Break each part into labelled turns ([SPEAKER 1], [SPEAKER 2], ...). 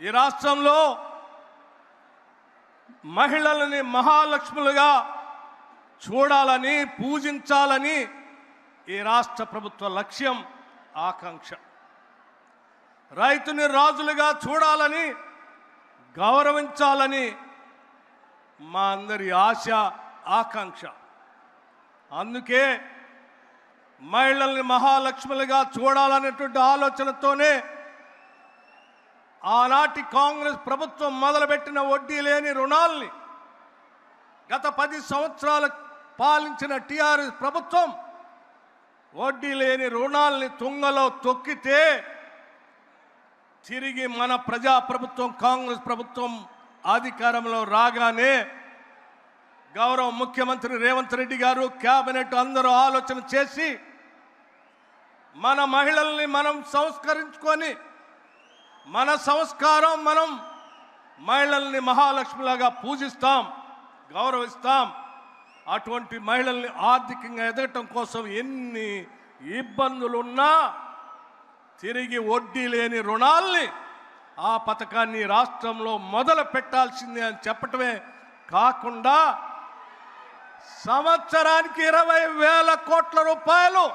[SPEAKER 1] ఈ రాష్ట్రంలో మహిళలని మహాలక్ష్ములుగా చూడాలని పూజించాలని ఈ రాష్ట్ర ప్రభుత్వ లక్ష్యం ఆకాంక్ష. రైతుని రాజులుగా చూడాలని గౌరవించాలని మా అందరి ఆశ ఆకాంక్ష. అందుకే మహిళల్ని మహాలక్ష్ములుగా చూడాలనేటువంటి ఆలోచనతోనే ఆనాటి కాంగ్రెస్ ప్రభుత్వం మొదలుపెట్టిన వడ్డీ లేని రుణాల్ని గత 10 సంవత్సరాలు పాలించిన టీఆర్ఎస్ ప్రభుత్వం వడ్డీ లేని రుణాల్ని తుంగలో తొక్కితే తిరిగి మన ప్రజాప్రభుత్వం కాంగ్రెస్ ప్రభుత్వం అధికారంలో రాగానే గౌరవ ముఖ్యమంత్రి రేవంత్ రెడ్డి గారు కేబినెట్ అందరూ ఆలోచన చేసి మన మహిళల్ని మనం సంస్కరించుకొని మన సంస్కారం మనం మహిళల్ని మహాలక్ష్మిలాగా పూజిస్తాం, గౌరవిస్తాం. అటువంటి మహిళల్ని ఆర్థికంగా ఎదగటం కోసం ఎన్ని ఇబ్బందులున్నా తిరిగి వడ్డీ లేని రుణాల్ని ఆ పథకాన్ని రాష్ట్రంలో మొదలు పెట్టాల్సిందే అని చెప్పటమే కాకుండా సంవత్సరానికి 20,000 కోట్ల రూపాయలు,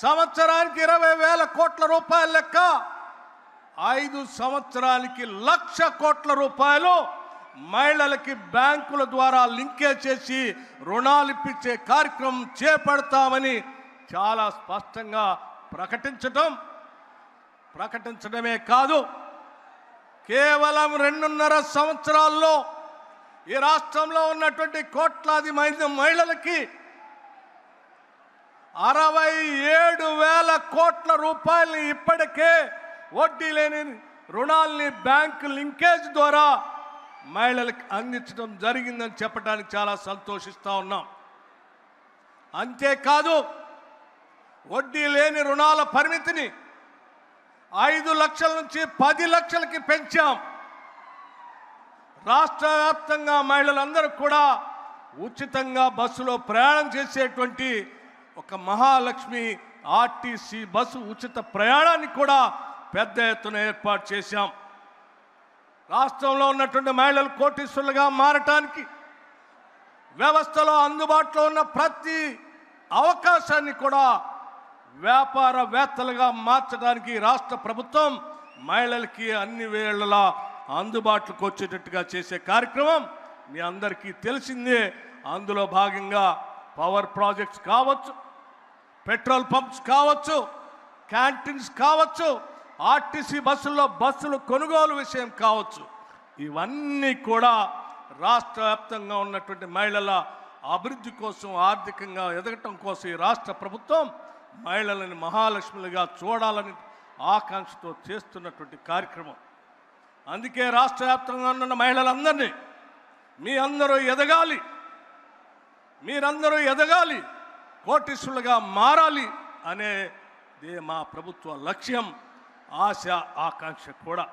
[SPEAKER 1] సంవత్సరానికి 20,000 కోట్ల రూపాయల లెక్క 5 సంవత్సరాలకి 1,00,000 కోట్ల రూపాయలు మహిళలకి బ్యాంకుల ద్వారా లింకేజ్ చేసి రుణాలు ఇప్పించే కార్యక్రమం చేపడతామని చాలా స్పష్టంగా ప్రకటించడమే కాదు, కేవలం 2.5 సంవత్సరాల్లో ఈ రాష్ట్రంలో ఉన్నటువంటి కోట్లాది మహిళలకి 67,000 కోట్ల రూపాయలని ఇప్పటికే వడ్డీ లేని రుణాల్ని బ్యాంకు లింకేజ్ ద్వారా మహిళలకు అందించడం జరిగిందని చెప్పడానికి చాలా సంతోషిస్తూ ఉన్నాం. అంతేకాదు వడ్డీ లేని రుణాల పరిమితిని 5 లక్షల నుంచి 10 లక్షలకి పెంచాం. రాష్ట్ర వ్యాప్తంగా మహిళలందరూ కూడా ఉచితంగా బస్సులో ప్రయాణం చేసేటువంటి ఒక మహాలక్ష్మి ఆర్టీసీ బస్సు ఉచిత ప్రయాణాన్ని కూడా పెద్ద ఎత్తున ఏర్పాటు చేశాం. రాష్ట్రంలో ఉన్నటువంటి మహిళలు కోటీశ్వరులుగా మారటానికి వ్యవస్థలో అందుబాటులో ఉన్న ప్రతి అవకాశాన్ని కూడా వ్యాపారవేత్తలుగా మార్చడానికి రాష్ట్ర ప్రభుత్వం మహిళలకి అన్ని వేళలా అందుబాటులోకి వచ్చేటట్టుగా చేసే కార్యక్రమం మీ అందరికీ తెలిసిందే. అందులో భాగంగా పవర్ ప్రాజెక్ట్స్ కావచ్చు, పెట్రోల్ పంప్స్ కావచ్చు, క్యాంటీన్స్ కావచ్చు, ఆర్టీసీ బస్సులు కొనుగోలు విషయం కావచ్చు, ఇవన్నీ కూడా రాష్ట్ర వ్యాప్తంగా ఉన్నటువంటి మహిళల అభివృద్ధి కోసం, ఆర్థికంగా ఎదగటం కోసం ఈ రాష్ట్ర ప్రభుత్వం మహిళలను మహాలక్ష్ములుగా చూడాలని ఆకాంక్షతో చేస్తున్నటువంటి కార్యక్రమం. అందుకే రాష్ట్ర వ్యాప్తంగా ఉన్న మహిళలందరినీ మీరందరూ ఎదగాలి, కోటీశ్వరులుగా మారాలి అనేదే మా ప్రభుత్వ లక్ష్యం, ఆశ, ఆకాంక్ష కూడా.